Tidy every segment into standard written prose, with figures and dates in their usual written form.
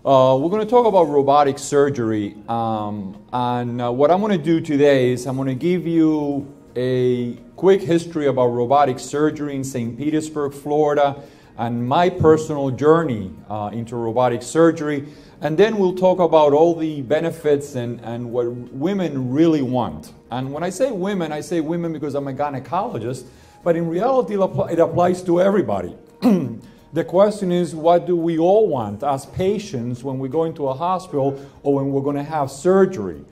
We're going to talk about robotic surgery, and what I'm going to do today is I'm going to give you a quick history about robotic surgery in St. Petersburg, Florida, and my personal journey into robotic surgery, and then we'll talk about all the benefits and what women really want. And when I say women because I'm a gynecologist, but in reality it applies to everybody. The question is, what do we all want as patients when we go into a hospital or when we're going to have surgery?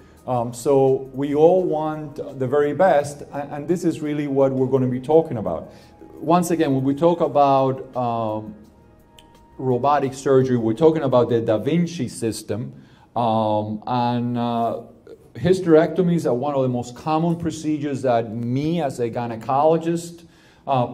So we all want the very best, and this is really what we're going to be talking about. Once again, when we talk about robotic surgery, we're talking about the Da Vinci System, and hysterectomies are one of the most common procedures that me as a gynecologist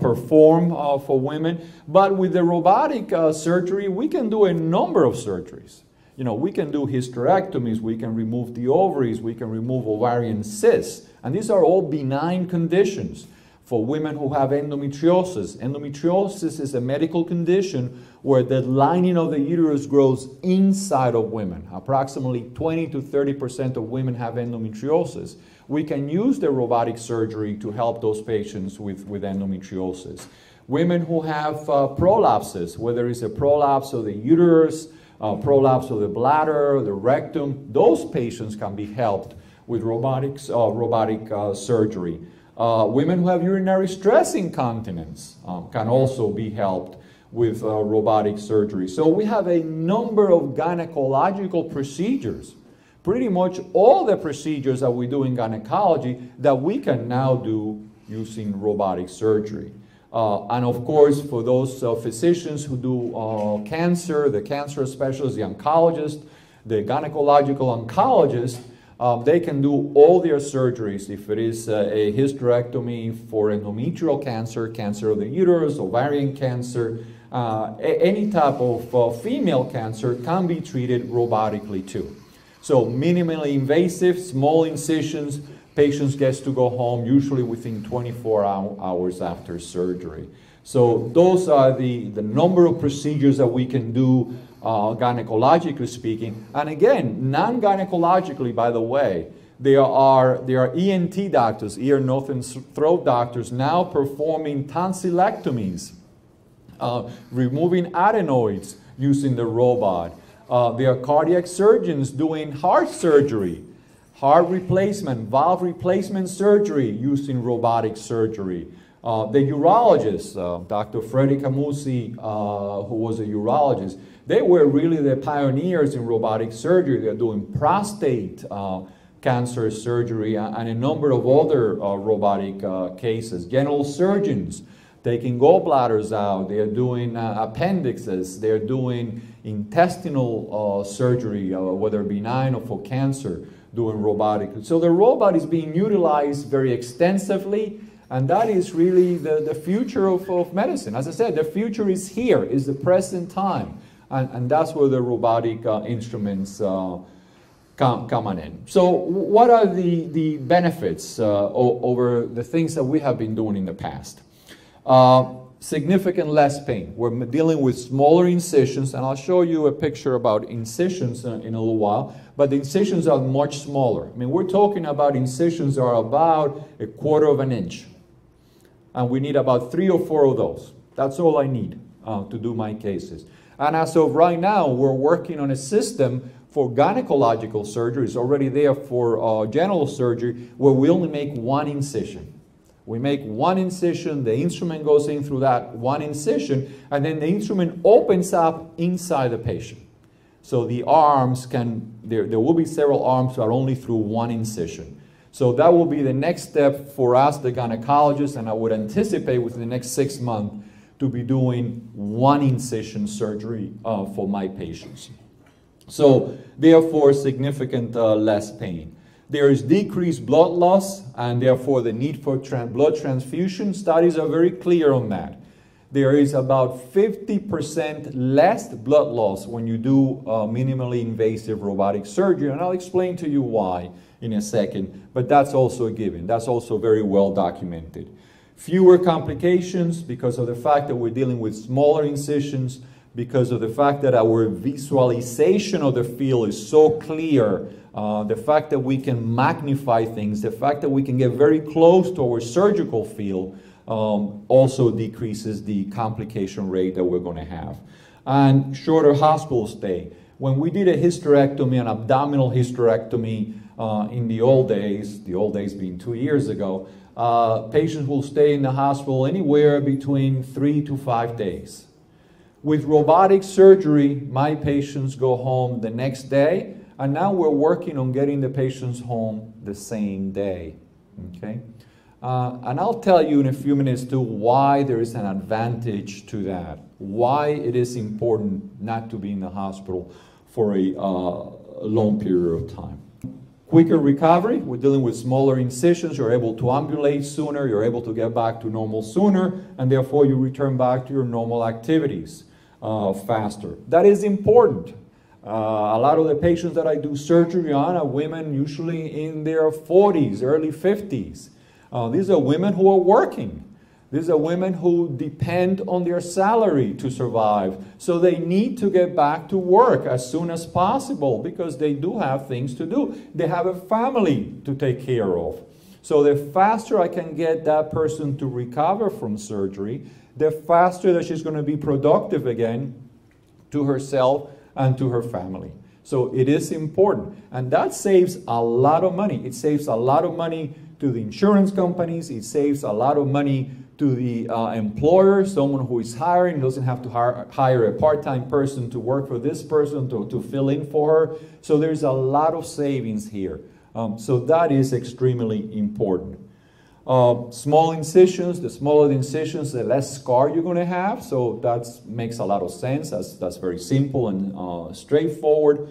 perform for women. But with the robotic surgery, we can do a number of surgeries. You know, we can do hysterectomies, we can remove the ovaries, we can remove ovarian cysts, and these are all benign conditions for women who have endometriosis. Endometriosis is a medical condition where the lining of the uterus grows inside of women. Approximately 20 to 30% of women have endometriosis. We can use the robotic surgery to help those patients with endometriosis. Women who have prolapses, whether it's a prolapse of the uterus, prolapse of the bladder, the rectum, those patients can be helped with robotic surgery. Women who have urinary stress incontinence can also be helped with robotic surgery. So we have a number of gynecological procedures, pretty much all the procedures that we do in gynecology that we can now do using robotic surgery. And of course, for those physicians who do cancer, the cancer specialist, the oncologist, the gynecological oncologist, they can do all their surgeries. If it is a hysterectomy for endometrial cancer, cancer of the uterus, ovarian cancer, any type of female cancer can be treated robotically too. So minimally invasive, small incisions, patients gets to go home usually within 24 hours after surgery. So those are the number of procedures that we can do gynecologically speaking. And again, non-gynecologically, by the way, there are ENT doctors, ear, nose, and throat doctors now performing tonsillectomies, removing adenoids using the robot. There are cardiac surgeons doing heart surgery, heart replacement, valve replacement surgery using robotic surgery. The urologist, Dr. Freddie Camusi, who was a urologist, they were really the pioneers in robotic surgery. They're doing prostate cancer surgery and a number of other robotic cases. General surgeons taking gallbladders out. They're doing appendixes. They're doing intestinal surgery, whether benign or for cancer, doing robotic. So the robot is being utilized very extensively, and that is really the future of medicine. As I said, the future is here, is the present time, and that's where the robotic instruments come in. So what are the benefits over the things that we have been doing in the past? Significant less pain. We're dealing with smaller incisions, and I'll show you a picture about incisions in a little while, but the incisions are much smaller. I mean, we're talking about incisions that are about 1/4 inch, and we need about 3 or 4 of those. That's all I need to do my cases. And as of right now, we're working on a system for gynecological surgery. It's already there for general surgery, where we only make 1 incision. We make 1 incision, the instrument goes in through that 1 incision, and then the instrument opens up inside the patient. So the arms there will be several arms that are only through 1 incision. So that will be the next step for us, the gynecologists, and I would anticipate within the next 6 months to be doing 1 incision surgery for my patients. So therefore, significant less pain. There is decreased blood loss, and therefore the need for blood transfusion. Studies are very clear on that. There is about 50% less blood loss when you do minimally invasive robotic surgery, and I'll explain to you why in a second, but that's also a given. That's also very well documented. Fewer complications because of the fact that we're dealing with smaller incisions, because of the fact that our visualization of the field is so clear, the fact that we can magnify things, the fact that we can get very close to our surgical field also decreases the complication rate that we're going to have. And shorter hospital stay. When we did a hysterectomy, an abdominal hysterectomy in the old days being 2 years ago, patients will stay in the hospital anywhere between 3 to 5 days. With robotic surgery, my patients go home the next day, and now we're working on getting the patients home the same day. Okay? And I'll tell you in a few minutes too why there is an advantage to that, why it is important not to be in the hospital for a long period of time. Quicker recovery, we're dealing with smaller incisions, you're able to ambulate sooner, you're able to get back to normal sooner, and therefore you return back to your normal activities faster. That is important. A lot of the patients that I do surgery on are women usually in their 40s, early 50s. These are women who are working. These are women who depend on their salary to survive. So they need to get back to work as soon as possible because they do have things to do. They have a family to take care of. So the faster I can get that person to recover from surgery, the faster that she's going to be productive again to herself and to her family. So it is important. And that saves a lot of money. It saves a lot of money to the insurance companies. It saves a lot of money to the employer. Someone who is hiring doesn't have to hire a part-time person to work for this person to fill in for her. So there's a lot of savings here. So that is extremely important. Small incisions, the smaller the incisions, the less scar you're going to have. So that makes a lot of sense. That's very simple and straightforward.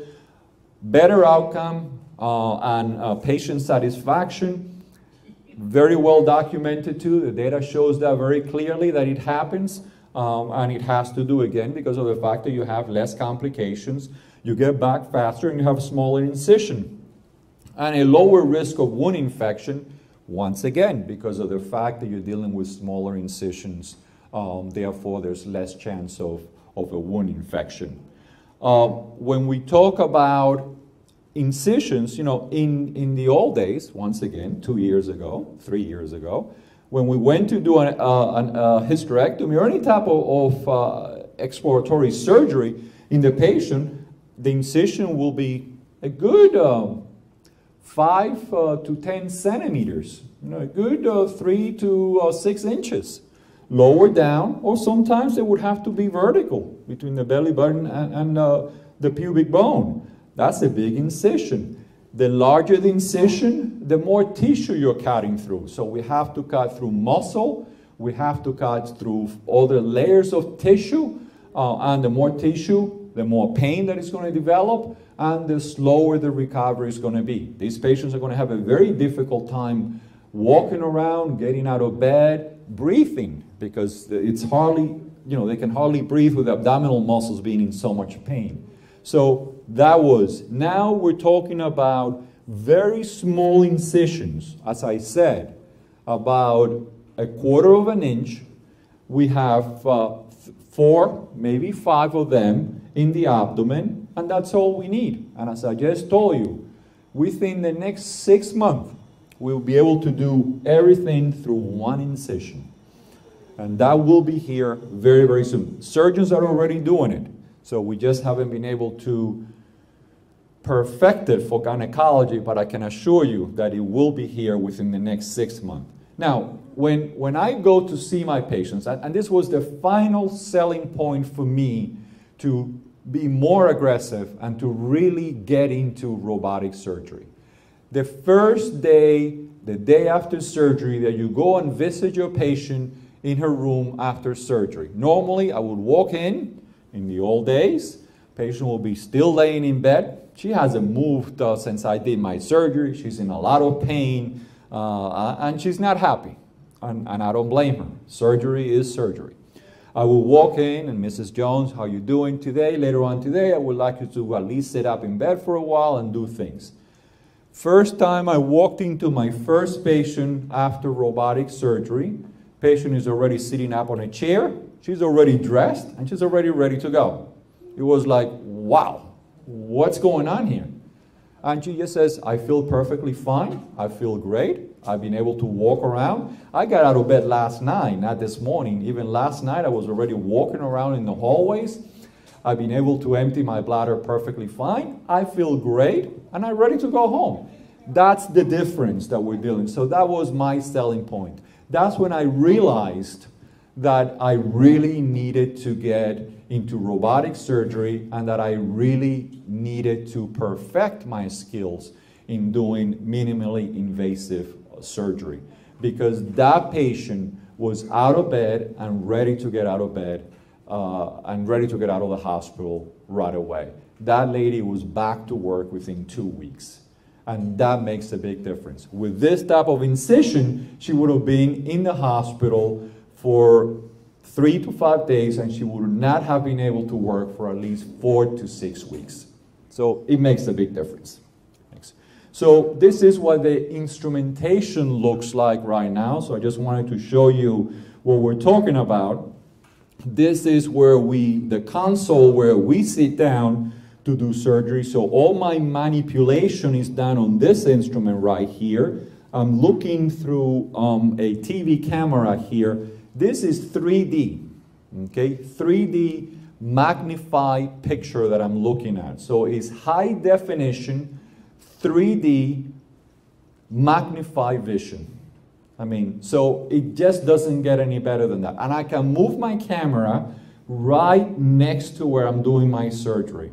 Better outcome and patient satisfaction. Very well documented too. The data shows that very clearly that it happens. And it has to do again because of the fact that you have less complications. You get back faster and you have a smaller incision. And a lower risk of wound infection, once again, because of the fact that you're dealing with smaller incisions. Therefore, there's less chance of a wound infection. When we talk about incisions, you know, in the old days, once again, 2 years ago, 3 years ago, when we went to do a hysterectomy or any type of exploratory surgery in the patient, the incision will be a good 5 to 10 centimeters, you know, a good 3 to 6 inches. Lower down, or sometimes they would have to be vertical between the belly button and the pubic bone. That's a big incision. The larger the incision, the more tissue you're cutting through. So we have to cut through muscle, we have to cut through other layers of tissue, and the more tissue, the more pain that is going to develop, and the slower the recovery is going to be. These patients are going to have a very difficult time walking around, getting out of bed, breathing, because it's hardly, you know, they can hardly breathe with the abdominal muscles being in so much pain. So that was, now we're talking about very small incisions, as I said, about 1/4 of an inch. We have 4, maybe 5 of them in the abdomen, and that's all we need. And as I just told you, within the next 6 months, we'll be able to do everything through 1 incision. And that will be here very, very soon. Surgeons are already doing it. So we just haven't been able to perfect it for gynecology, but I can assure you that it will be here within the next 6 months. Now, when I go to see my patients, and this was the final selling point for me to be more aggressive and to really get into robotic surgery. The first day, the day after surgery, that you go and visit your patient in her room after surgery. Normally, I would walk in the old days, patient will be still laying in bed. She hasn't moved since I did my surgery. She's in a lot of pain, and she's not happy, and I don't blame her. Surgery is surgery. I will walk in, and Mrs. Jones, how you doing today? Later on today, I would like you to at least sit up in bed for a while and do things. First time I walked into my first patient after robotic surgery, Patient is already sitting up on a chair. She's already dressed, and she's already ready to go. It was like, wow, what's going on here? And she just says, I feel perfectly fine. I feel great. I've been able to walk around. I got out of bed last night, not this morning. Even last night, I was already walking around in the hallways. I've been able to empty my bladder perfectly fine. I feel great, and I'm ready to go home. That's the difference that we're dealing. So that was my selling point. That's when I realized that I really needed to get into robotic surgery and that I really needed to perfect my skills in doing minimally invasive surgery, because that patient was out of bed and ready to get out of bed and ready to get out of the hospital right away. That lady was back to work within 2 weeks. And that makes a big difference. With this type of incision, she would have been in the hospital for 3 to 5 days, and she would not have been able to work for at least 4 to 6 weeks. So it makes a big difference. Thanks. So this is what the instrumentation looks like right now. So I just wanted to show you what we're talking about. This is where the console where we sit down to do surgery. So all my manipulation is done on this instrument right here. I'm looking through a TV camera here. This is 3D, okay? 3D magnified picture that I'm looking at. So it's high definition, 3D magnified vision. I mean, so it just doesn't get any better than that. And I can move my camera right next to where I'm doing my surgery.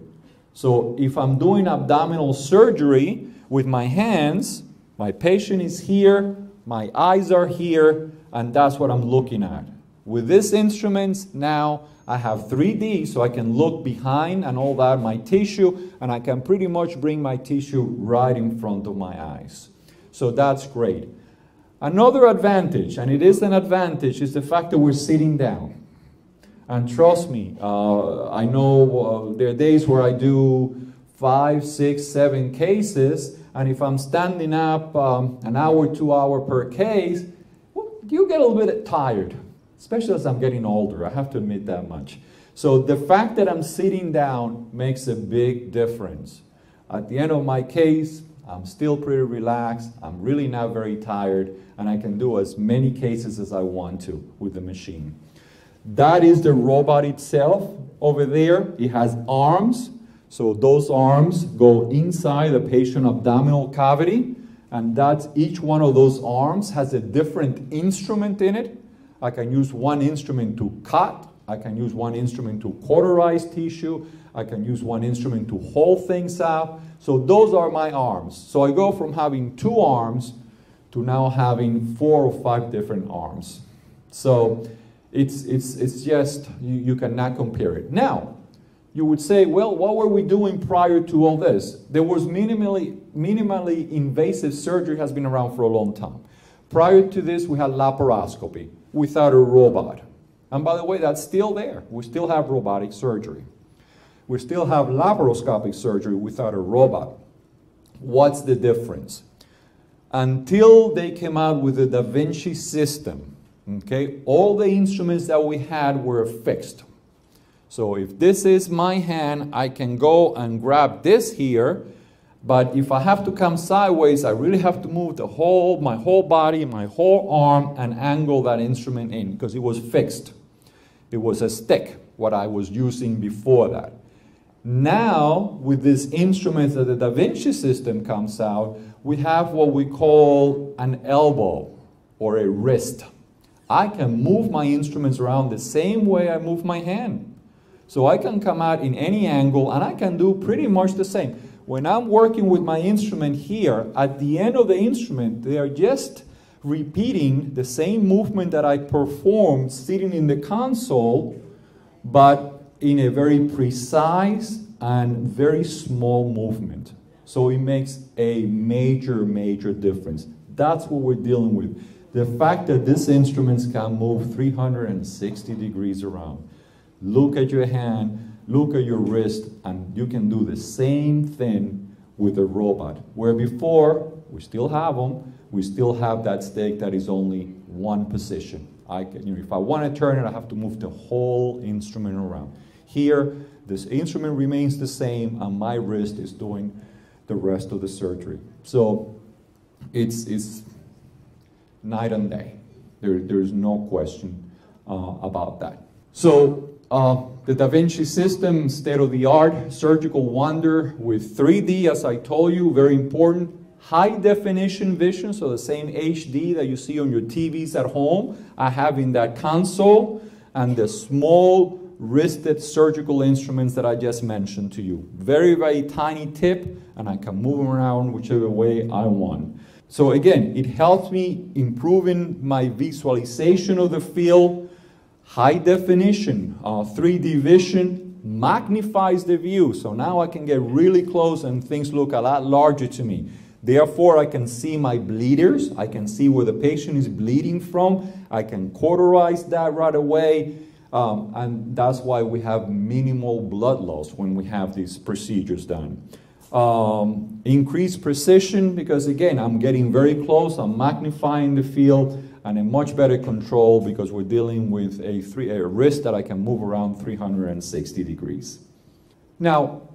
So if I'm doing abdominal surgery with my hands, my patient is here, my eyes are here, and that's what I'm looking at. With these instruments now, I have 3D, so I can look behind and all that, my tissue, and I can pretty much bring my tissue right in front of my eyes. So that's great. Another advantage, and it is an advantage, is the fact that we're sitting down. And trust me, I know there are days where I do 5, 6, 7 cases, and if I'm standing up an hour, 2 hours per case, well, you get a little bit tired, especially as I'm getting older. I have to admit that much. So the fact that I'm sitting down makes a big difference. At the end of my case, I'm still pretty relaxed. I'm really not very tired, and I can do as many cases as I want to with the machine. That is the robot itself over there. It has arms. So those arms go inside the patient abdominal cavity, and that's each one of those arms has a different instrument in it. I can use one instrument to cut. I can use one instrument to cauterize tissue. I can use one instrument to hold things out. So those are my arms. So I go from having 2 arms to now having 4 or 5 different arms. So it's just, you cannot compare it. Now, you would say, well, what were we doing prior to all this? There was minimally invasive surgery has been around for a long time. Prior to this, we had laparoscopy without a robot. And by the way, that's still there. We still have robotic surgery. We still have laparoscopic surgery without a robot. What's the difference? Until they came out with the Vinci System, okay, all the instruments that we had were fixed. So if this is my hand, I can go and grab this here, but if I have to come sideways, I really have to move my whole body, my whole arm, and angle that instrument in, because it was fixed. It was a stick, what I was using before that. Now, with these instruments that the Da Vinci System comes out, we have what we call an elbow or a wrist. I can move my instruments around the same way I move my hand. So I can come out in any angle, and I can do pretty much the same. When I'm working with my instrument here, at the end of the instrument, they are just repeating the same movement that I performed sitting in the console, but in a very precise and very small movement. So it makes a major, major difference. That's what we're dealing with. The fact that these instruments can move 360 degrees around. Look at your hand, look at your wrist, and you can do the same thing with a robot. Where before, we still have them, we still have that stick that is only one position. If I want to turn it, I have to move the whole instrument around. Here, this instrument remains the same, and my wrist is doing the rest of the surgery. So it's night and day. There's no question about that. So the Da Vinci System, state-of-the-art surgical wonder with 3D, as I told you, very important. High definition vision, so the same HD that you see on your TVs at home, I have in that console, and the small wristed surgical instruments that I just mentioned to you. Very, very tiny tip, and I can move them around whichever way I want. So again, it helps me improving my visualization of the field. High definition, 3D vision, magnifies the view. So now I can get really close and things look a lot larger to me. Therefore, I can see my bleeders. I can see where the patient is bleeding from. I can cauterize that right away. And that's why we have minimal blood loss when we have these procedures done. Increased precision, because again, I'm getting very close. I'm magnifying the field, and a much better control because we're dealing with a wrist that I can move around 360 degrees. Now,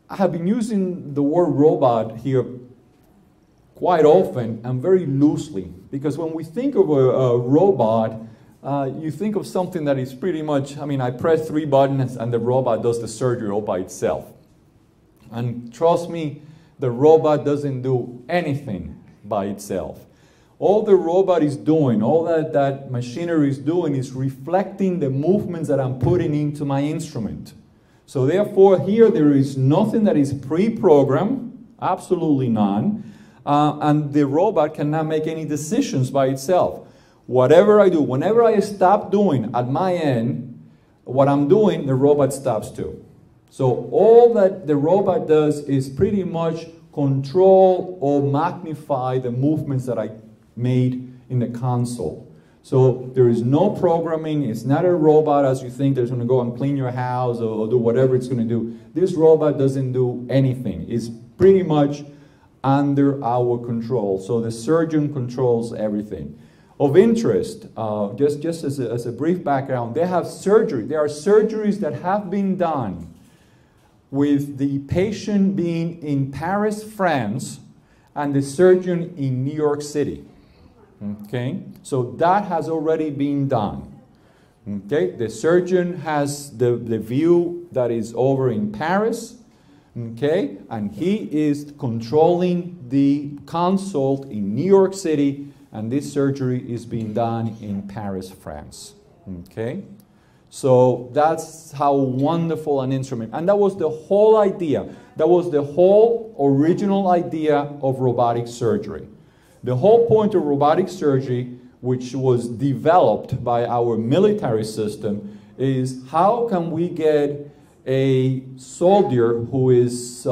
I have been using the word robot here quite often and very loosely, because when we think of a robot, you think of something that is pretty much, I press 3 buttons and the robot does the surgery all by itself. And trust me, the robot doesn't do anything by itself. All the robot is doing, all that machinery is doing is reflecting the movements that I'm putting into my instrument. So therefore, here there is nothing that is pre-programmed, absolutely none. And the robot cannot make any decisions by itself. Whatever I do, whenever I stop doing at my end, what I'm doing, the robot stops too. So all that the robot does is pretty much control or magnify the movements that I made in the console. So there is no programming. It's not a robot as you think that's going to go and clean your house or do whatever it's going to do. This robot doesn't do anything. It's pretty much under our control. So the surgeon controls everything. Of interest, just as a brief background, they have surgery. There are surgeries that have been done with the patient being in Paris, France, and the surgeon in New York City. Okay, so that has already been done. Okay, the surgeon has the view that is over in Paris. Okay, and he is controlling the consult in New York City, and this surgery is being done in Paris, France. Okay, so that's how wonderful an instrument, and that was the whole idea. That was the whole original idea of robotic surgery. The whole point of robotic surgery, which was developed by our military system, is how can we get a soldier who is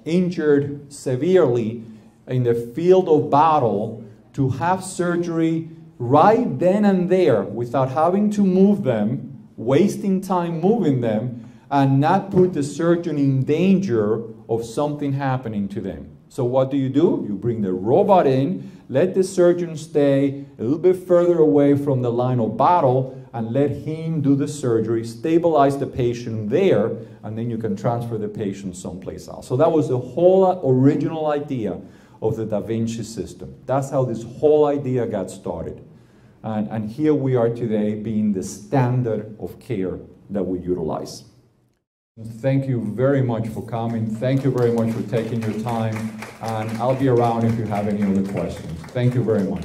injured severely in the field of battle to have surgery right then and there without having to move them, wasting time moving them, and not put the surgeon in danger of something happening to them. So what do? You bring the robot in, let the surgeon stay a little bit further away from the line of battle, and let him do the surgery, stabilize the patient there, and then you can transfer the patient someplace else. So that was the whole original idea of the Da Vinci system. That's how this whole idea got started. And here we are today being the standard of care that we utilize. Thank you very much for coming. Thank you very much for taking your time. And I'll be around if you have any other questions. Thank you very much.